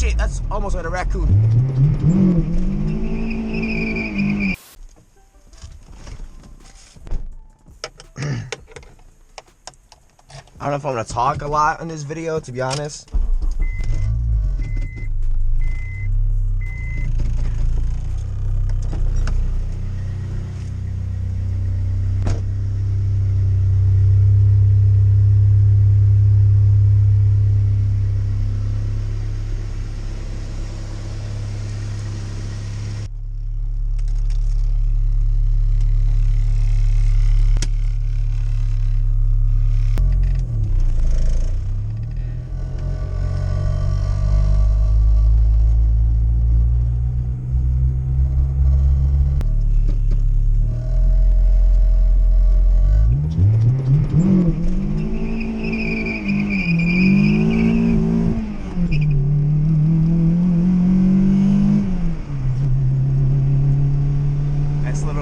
shit, that's almost like a raccoon. I don't know if I'm gonna talk a lot in this video, to be honest.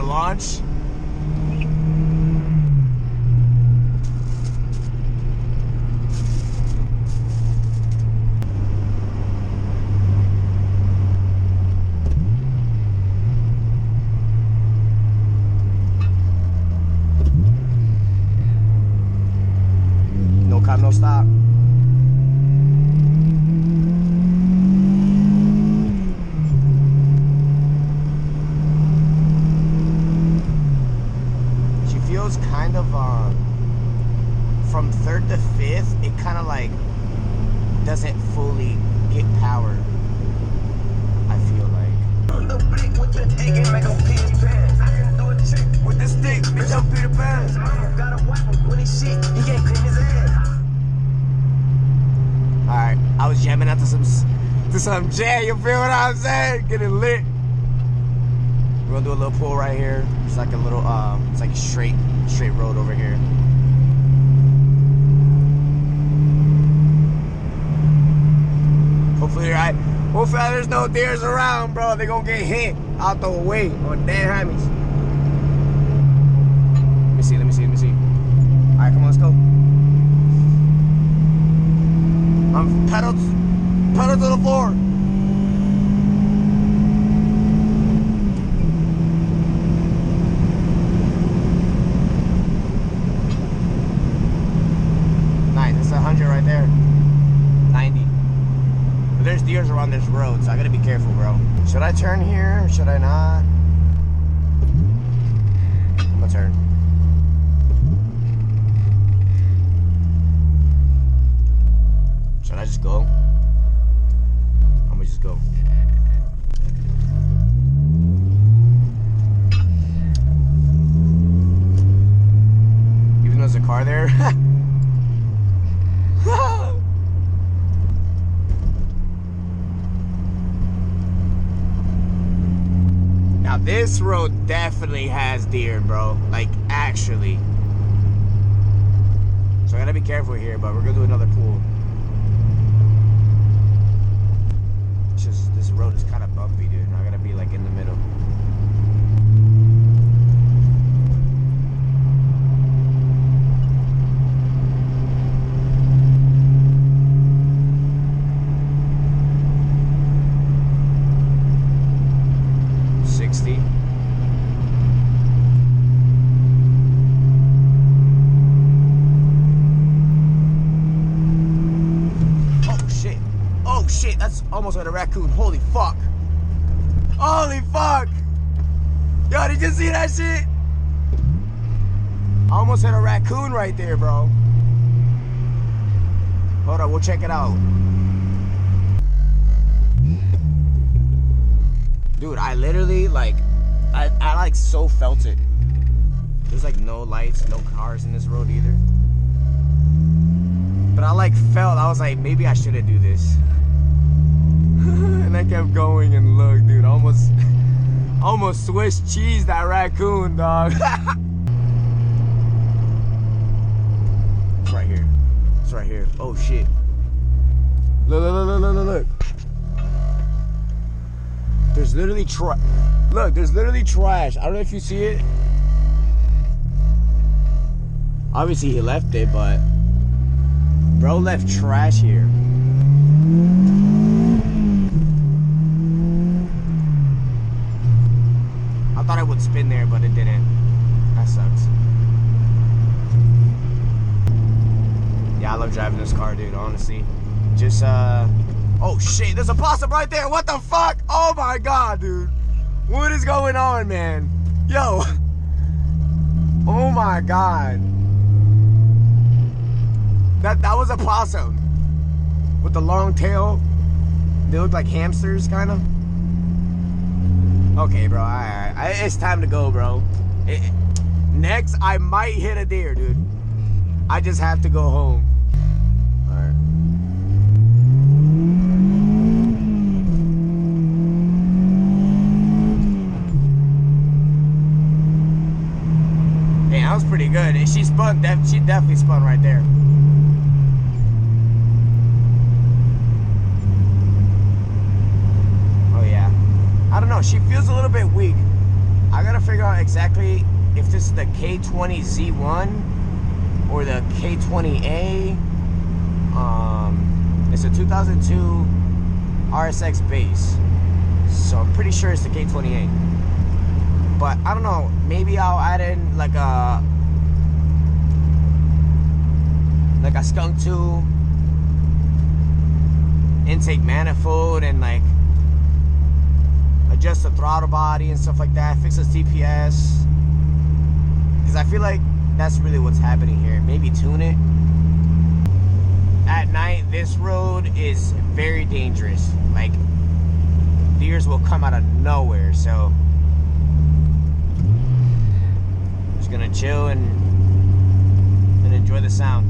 Launch. No cop, no stop. Kind of from 3rd to 5th, it kind of like doesn't fully get power, I feel like. Alright, I was jamming out to some jam, you feel what I'm saying? Getting lit. We're gonna do a little pull right here. It's like a little, it's like a straight road over here. Hopefully, there's no deers around, bro. They gonna get hit out the way on damn hammies. Let me see. All right, come on, let's go. I'm pedal to the floor. Right there, 90. But there's deers around this road, so I gotta be careful, bro. Should I turn here or should I not? I'm gonna turn. Should I just go? I'm gonna just go. Even though there's a car there. Now this road definitely has deer, bro. Like, actually. So I gotta be careful here, but we're gonna do another pool. It's just, this road is kind of bumpy, dude. I gotta be like in the middle. Shit, that's almost like a raccoon. Holy fuck. Holy fuck. Yo, did you see that shit? I almost hit a raccoon right there, bro. Hold on, we'll check it out. Dude, I literally, like, I like so felt it. There's like no lights, no cars in this road either. But I like felt, I was like, maybe I shouldn't do this. And I kept going and look, dude, almost Swiss cheese that raccoon, dog. It's right here. It's right here. Oh shit. Look. There's literally there's literally trash. I don't know if you see it. Obviously he left it, but bro left trash here. would spin there, but it didn't. That sucks. Yeah, I love driving this car, dude, honestly. Just, oh shit, there's a possum right there. What the fuck? Oh my god, dude. What is going on, man? Yo. Oh my god. That was a possum. With the long tail. They look like hamsters, kind of. Okay, bro, alright. It's time to go, bro. Next, I might hit a deer, dude. I just have to go home. Alright. Hey, that was pretty good. She spun, she definitely spun right there. Oh yeah. I don't know, she feels a little bit weak. I gotta figure out exactly if this is the K20Z1 or the K20A. It's a 2002 RSX base, so I'm pretty sure it's the K20A. But I don't know, maybe I'll add in like a skunk tube, intake manifold, and like adjust the throttle body and stuff like that, fix the CPS, because I feel like that's really what's happening here. Maybe tune it. At night, this road is very dangerous. Like, deers will come out of nowhere, so just gonna chill and enjoy the sound.